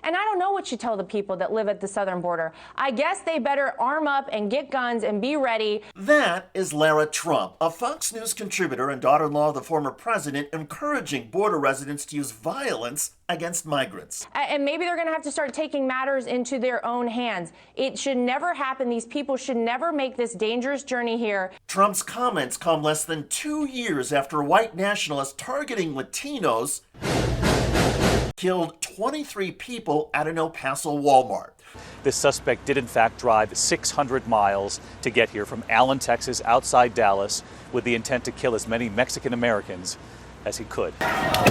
And I don't know what you tell the people that live at the southern border. I guess they better arm up and get guns and be ready. That is Lara Trump, a Fox News contributor and daughter-in-law of the former president, encouraging border residents to use violence against migrants. And maybe they're going to have to start taking matters into their own hands. It should never happen. These people should never make this dangerous journey here. Trump's comments come less than 2 years after white nationalists targeting Latinos killed 23 people at an El Paso Walmart. This suspect did in fact drive 600 miles to get here from Allen, Texas, outside Dallas, with the intent to kill as many Mexican Americans as he could.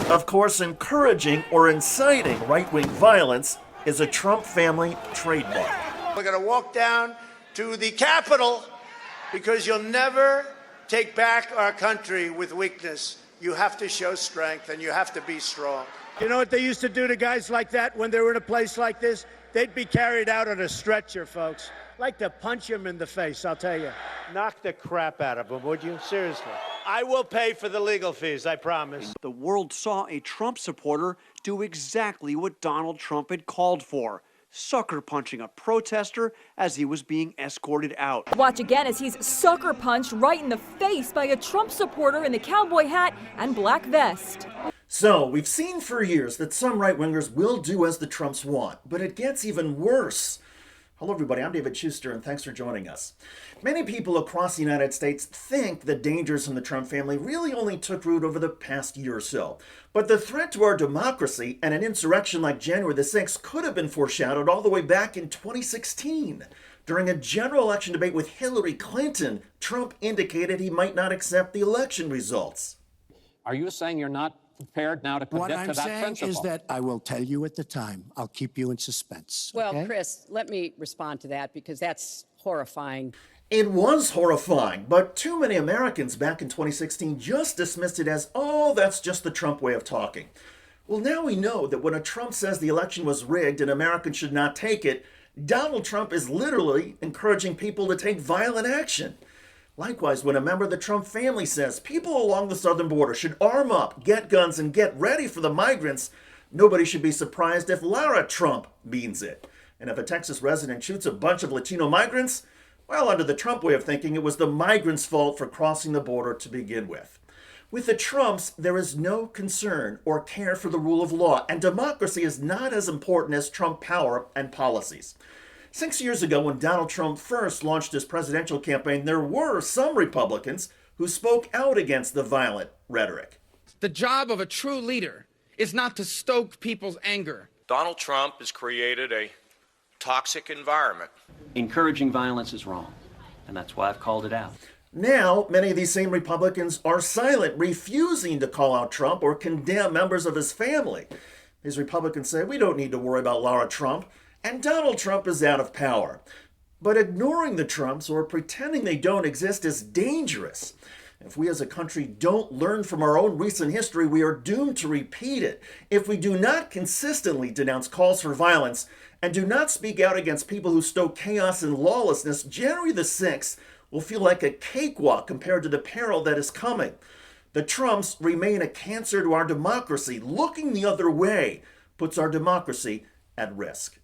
Of course, encouraging or inciting right-wing violence is a Trump family trademark. We're going to walk down to the Capitol because you'll never take back our country with weakness. You have to show strength and you have to be strong. You know what they used to do to guys like that when they were in a place like this? They'd be carried out on a stretcher, folks. Like to punch him in the face, I'll tell you. Knock the crap out of him, would you? Seriously. I will pay for the legal fees, I promise. The world saw a Trump supporter do exactly what Donald Trump had called for, sucker punching a protester as he was being escorted out. Watch again as he's sucker punched right in the face by a Trump supporter in the cowboy hat and black vest. So, we've seen for years that some right-wingers will do as the Trumps want, but it gets even worse. Hello everybody, I'm David Shuster and thanks for joining us. Many people across the United States think the dangers from the Trump family really only took root over the past year or so. But the threat to our democracy and an insurrection like January the 6th could have been foreshadowed all the way back in 2016. During a general election debate with Hillary Clinton, Trump indicated he might not accept the election results. Are you saying you're not prepared now to commit to that principle? What I'm saying is that I will tell you at the time. I'll keep you in suspense. Well, okay? Chris, let me respond to that because that's horrifying. It was horrifying, but too many Americans back in 2016 just dismissed it as, oh, that's just the Trump way of talking. Well, now we know that when a Trump says the election was rigged and Americans should not take it, Donald Trump is literally encouraging people to take violent action. Likewise, when a member of the Trump family says people along the southern border should arm up, get guns, and get ready for the migrants, nobody should be surprised if Lara Trump means it. And if a Texas resident shoots a bunch of Latino migrants, well, under the Trump way of thinking, it was the migrants' fault for crossing the border to begin with. With the Trumps, there is no concern or care for the rule of law, and democracy is not as important as Trump power and policies. 6 years ago, when Donald Trump first launched his presidential campaign, there were some Republicans who spoke out against the violent rhetoric. The job of a true leader is not to stoke people's anger. Donald Trump has created a toxic environment. Encouraging violence is wrong, and that's why I've called it out. Now, many of these same Republicans are silent, refusing to call out Trump or condemn members of his family. These Republicans say, we don't need to worry about Lara Trump, and Donald Trump is out of power. But ignoring the Trumps or pretending they don't exist is dangerous. If we as a country don't learn from our own recent history, we are doomed to repeat it. If we do not consistently denounce calls for violence and do not speak out against people who stoke chaos and lawlessness, January the 6th will feel like a cakewalk compared to the peril that is coming. The Trumps remain a cancer to our democracy. Looking the other way puts our democracy at risk.